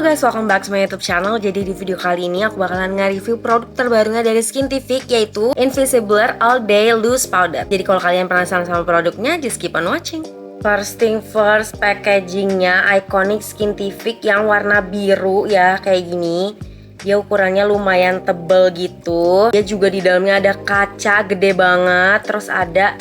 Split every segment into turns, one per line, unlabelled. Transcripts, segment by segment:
Halo guys, welcome back to my YouTube channel. Jadi di video kali ini aku bakalan nge-review produk terbarunya dari Skintific, yaitu Invisiblur All Day Loose Powder. Jadi kalau kalian penasaran sama produknya, just keep on watching. First thing first, packagingnya iconic Skintific yang warna biru ya, kayak gini. Dia ukurannya lumayan tebel gitu. Dia juga di dalamnya ada kaca gede banget. Terus ada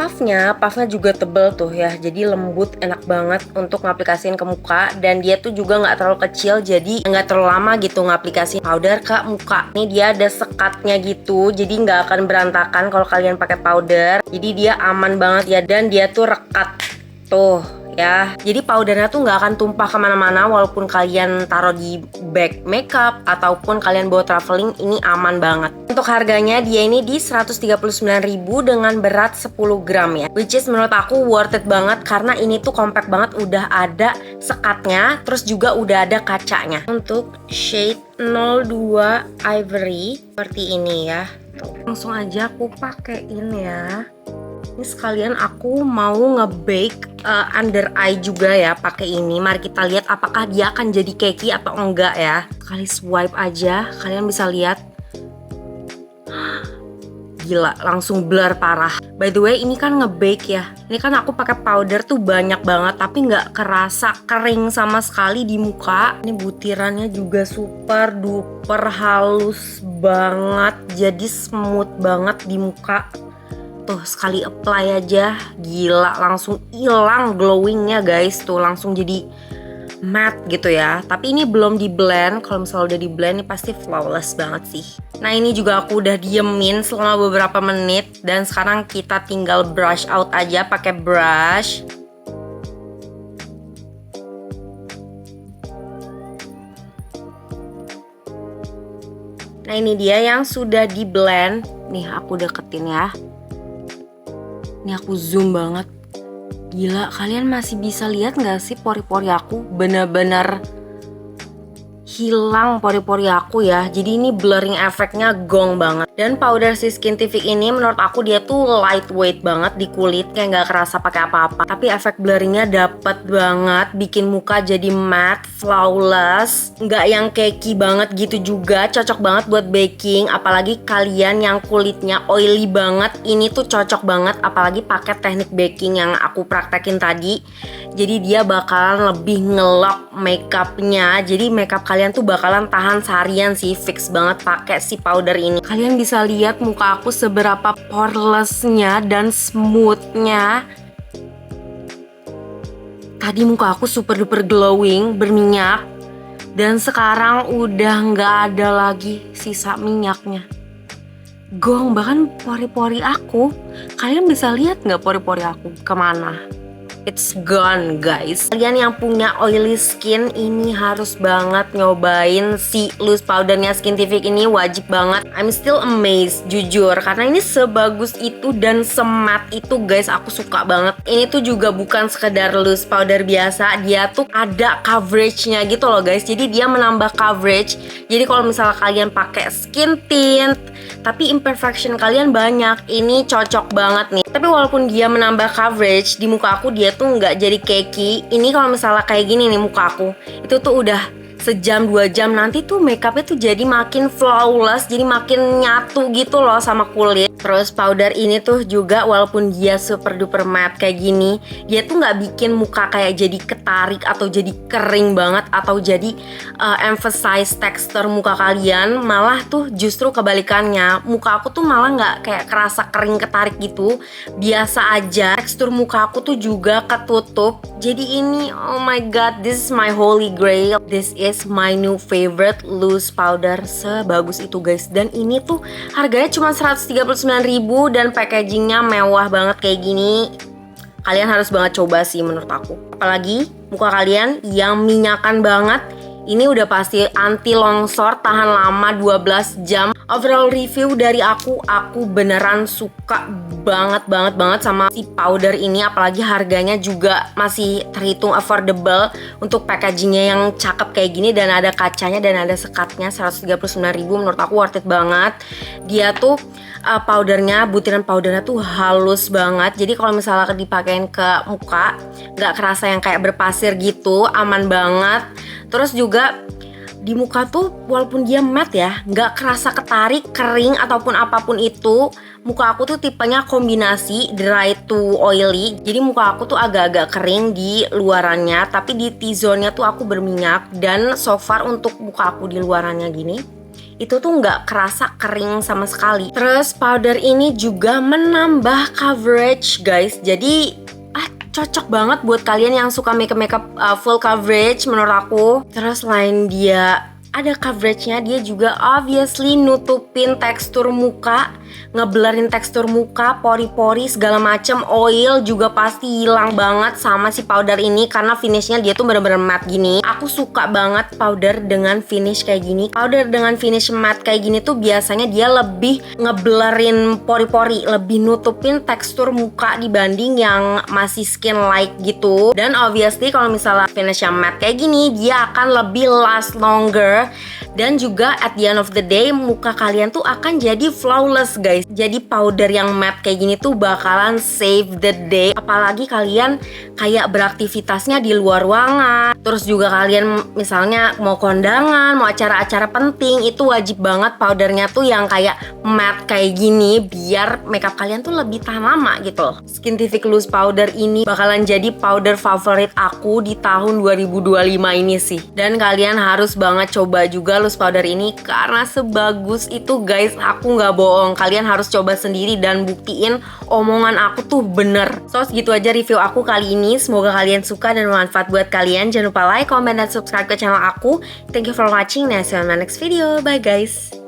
puffnya juga tebel tuh ya. Jadi lembut, enak banget untuk ngaplikasiin ke muka. Dan dia tuh juga nggak terlalu kecil, jadi nggak terlalu lama gitu ngaplikasiin powder ke muka. Ini dia ada sekatnya gitu, jadi nggak akan berantakan kalau kalian pakai powder. Jadi dia aman banget ya, dan dia tuh rekat tuh ya. Jadi powdernya tuh nggak akan tumpah kemana-mana walaupun kalian taruh di bag makeup ataupun kalian bawa traveling, ini aman banget. Untuk harganya dia ini di 139.000 dengan berat 10 gram ya, which is menurut aku worth it banget karena ini tuh compact banget, udah ada sekatnya, terus juga udah ada kacanya. Untuk shade 02 Ivory seperti ini ya. Tuh, langsung aja aku pakein ya. Ini sekalian aku mau nge-bake under eye juga ya pakai ini. Mari kita lihat apakah dia akan jadi cakey atau enggak ya. Sekali swipe aja, kalian bisa lihat. Gila, langsung blur parah. By the way, ini kan nge-bake ya. Ini kan aku pakai powder tuh banyak banget, tapi nggak kerasa kering sama sekali di muka. Ini butirannya juga super duper halus banget, jadi smooth banget di muka. Tuh sekali apply aja, gila langsung hilang glowingnya guys. Tuh langsung jadi matte gitu ya. Tapi ini belum di blend. Kalau misalnya udah di blend ini pasti flawless banget sih. Nah ini juga aku udah diemin selama beberapa menit. Dan sekarang kita tinggal brush out aja pakai brush. Nah ini dia yang sudah di blend. Nih aku deketin ya. Ini aku zoom banget. Gila, kalian masih bisa lihat nggak sih pori-pori aku? Bener-bener hilang pori-pori aku ya. Jadi ini blurring efeknya gong banget. Dan powder si Skintific ini menurut aku dia tuh lightweight banget di kulit, kayak nggak kerasa pakai apa-apa. Tapi efek blurringnya dapet banget, bikin muka jadi matte, flawless, nggak yang cakey banget gitu juga. Cocok banget buat baking, apalagi kalian yang kulitnya oily banget. Ini tuh cocok banget, apalagi pakai teknik baking yang aku praktekin tadi. Jadi dia bakalan lebih ngelock makeupnya. Jadi makeup kalian tuh bakalan tahan seharian sih, fix banget pakai si powder ini. Kalian bisa lihat muka aku seberapa porelessnya dan smoothnya. Tadi muka aku super duper glowing, berminyak, dan sekarang udah nggak ada lagi sisa minyaknya. Gong, bahkan pori-pori aku, kalian bisa lihat nggak pori-pori aku kemana? It's gone guys. Kalian yang punya oily skin ini harus banget nyobain si loose powdernya Skintific ini, wajib banget. I'm still amazed jujur, karena ini sebagus itu dan semat itu guys. Aku suka banget. Ini tuh juga bukan sekedar loose powder biasa, dia tuh ada coveragenya gitu loh guys. Jadi dia menambah coverage. Jadi kalau misalnya kalian pakai skin tint tapi imperfection kalian banyak, ini cocok banget nih. Tapi walaupun dia menambah coverage di muka aku, dia tuh nggak jadi cakey. Ini kalau misalnya kayak gini nih muka aku, itu tuh udah sejam 2 jam nanti tuh makeupnya tuh jadi makin flawless, jadi makin nyatu gitu loh sama kulit. Terus powder ini tuh juga walaupun dia super duper matte kayak gini, dia tuh nggak bikin muka kayak jadi ketarik atau jadi kering banget atau jadi emphasize texture muka kalian. Malah tuh justru kebalikannya, muka aku tuh malah nggak kayak kerasa kering ketarik gitu, biasa aja. Tekstur muka aku tuh juga ketutup. Jadi ini, oh my god, this is my holy grail. This is my new favorite loose powder, sebagus itu guys. Dan ini tuh harganya cuma 139.000 dan packagingnya mewah banget kayak gini. Kalian harus banget coba sih menurut aku. Apalagi muka kalian yang minyakan banget, ini udah pasti anti longsor, tahan lama 12 jam. Overall review dari aku beneran suka banget sama si powder ini. Apalagi harganya juga masih terhitung affordable untuk packagingnya yang cakep kayak gini. Dan ada kacanya dan ada sekatnya, 139.000, menurut aku worth it banget. Dia tuh powdernya, butiran powdernya tuh halus banget. Jadi kalau misalnya dipakein ke muka gak kerasa yang kayak berpasir gitu, aman banget. Terus juga di muka tuh walaupun dia matte ya, nggak kerasa ketarik, kering ataupun apapun itu. Muka aku tuh tipenya kombinasi dry to oily. Jadi muka aku tuh agak-agak kering di luarannya, tapi di T-zone-nya tuh aku berminyak. Dan so far untuk muka aku di luarannya gini, itu tuh nggak kerasa kering sama sekali. Terus powder ini juga menambah coverage guys. Jadi cocok banget buat kalian yang suka makeup full coverage menurut aku. Terus selain dia ada coveragenya, dia juga obviously nutupin tekstur muka, ngeblurrin tekstur muka, pori-pori segala macem. Oil juga pasti hilang banget sama si powder ini karena finishnya dia tuh bener-bener matte gini. Aku suka banget powder dengan finish kayak gini. Powder dengan finish matte kayak gini tuh biasanya dia lebih ngeblurrin pori-pori, lebih nutupin tekstur muka dibanding yang masih skin like gitu. Dan obviously kalau misalnya finishnya matte kayak gini, dia akan lebih last longer. Dan juga at the end of the day, muka kalian tuh akan jadi flawless guys. Jadi powder yang matte kayak gini tuh bakalan save the day. Apalagi kalian kayak beraktivitasnya di luar ruangan. Terus juga kalian misalnya mau kondangan, mau acara-acara penting, itu wajib banget powdernya tuh yang kayak matte kayak gini, biar makeup kalian tuh lebih tahan lama gitu. Skintific Loose Powder ini bakalan jadi powder favorit aku di tahun 2025 ini sih. Dan kalian harus banget coba juga loose powder ini karena sebagus itu guys, aku nggak bohong. Kalian harus coba sendiri dan buktiin omongan aku tuh bener. So segitu aja review aku kali ini. Semoga kalian suka dan bermanfaat buat kalian. Jangan lupa like, comment, dan subscribe ke channel aku. Thank you for watching, and see you on my next video. Bye guys.